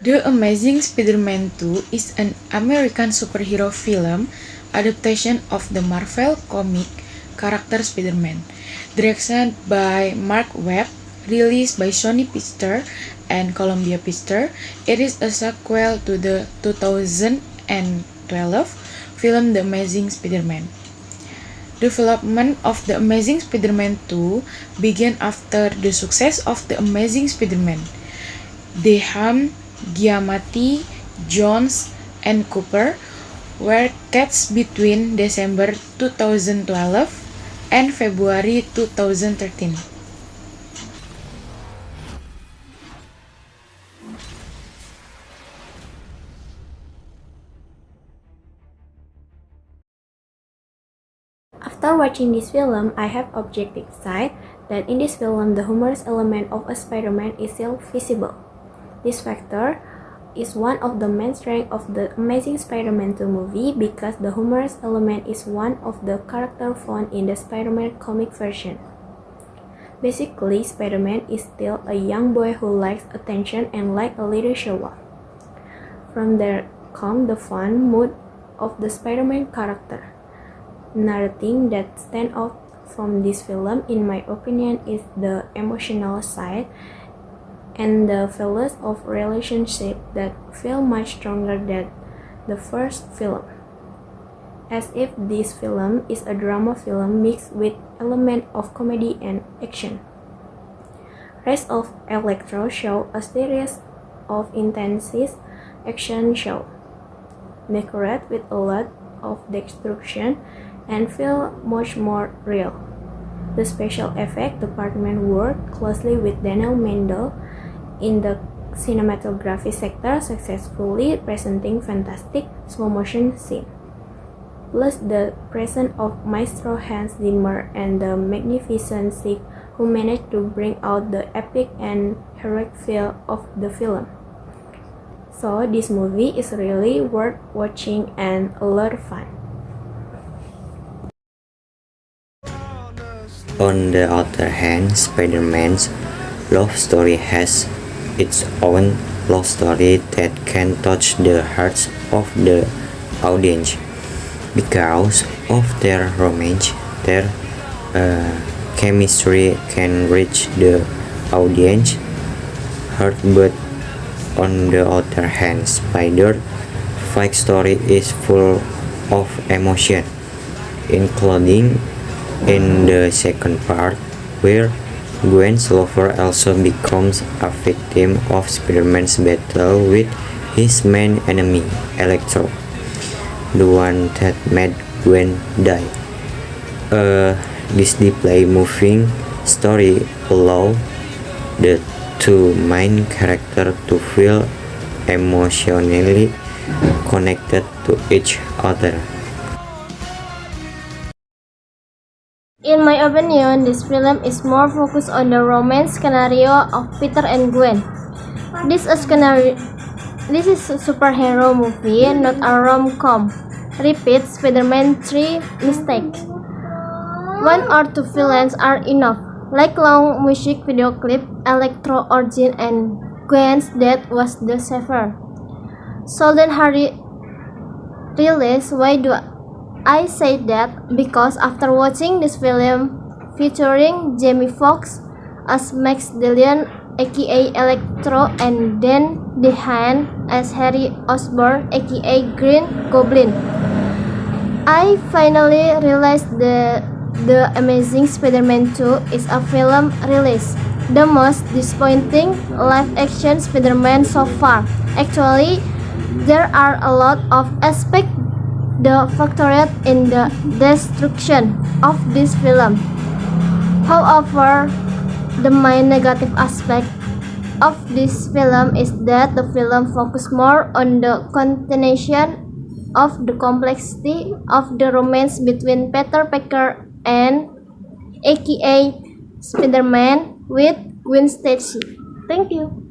The Amazing Spider-Man 2 is an American superhero film adaptation of the Marvel comic character Spider-Man, directed by Mark Webb, released by Sony Pictures and Columbia Pictures. It is a sequel to the 2012 film The Amazing Spider-Man. Development of The Amazing Spider-Man 2 began after the success of The Amazing Spider-Man. Deham, Giamatti, Jones, and Cooper were cast between December 2012 and February 2013. After watching this film, I have objective side that in this film the humorous element of a Spider-Man is still visible. This factor is one of the main strengths of the Amazing Spider-Man 2 movie because the humorous element is one of the characters found in the Spider-Man comic version. Basically, Spider-Man is still a young boy who likes attention and likes a little show off. From there comes the fun mood of the Spider-Man character. Another thing that stands out from this film, in my opinion, is the emotional side and the feelings of relationship that feel much stronger than the first film. As if this film is a drama film mixed with elements of comedy and action. Rise of Electro show a series of intense action show, decorated with a lot of destruction and feel much more real. The special effect department worked closely with Daniel Mendel in the cinematography sector, successfully presenting fantastic slow-motion scenes. Plus the presence of Maestro Hans Zimmer and the Magnificent Six, who managed to bring out the epic and heroic feel of the film. So this movie is really worth watching and a lot of fun. On the other hand, Spider-Man's love story has its own love story that can touch the hearts of the audience. Because of their romance, their chemistry can reach the audience heart, but on the other hand, Spider-Fight story is full of emotion, including in the second part, where Gwen's lover also becomes a victim of Spider-Man's battle with his main enemy, Electro, the one that made Gwen die. This deeply moving story allows the two main characters to feel emotionally connected to each other. In my opinion, this film is more focused on the romance scenario of Peter and Gwen. This is a superhero movie, not a rom-com. Repeat Spider-Man 3 mistakes. One or two villains are enough, like long music video clip, Electro origin, and Gwen's death was the saver. Solden Hardy release. Why do I say that? Because after watching this film featuring Jamie Foxx as Max Dillon aka Electro and Dan DeHaan as Harry Osborn aka Green Goblin, I finally realized that The Amazing Spider-Man 2 is a film release, the most disappointing live-action Spider-Man so far. Actually, there are a lot of aspects that factored in the destruction of this film. However, the main negative aspect of this film is that the film focuses more on the continuation of the complexity of the romance between Peter Parker and aka Spider-Man with Gwen Stacy. Thank you.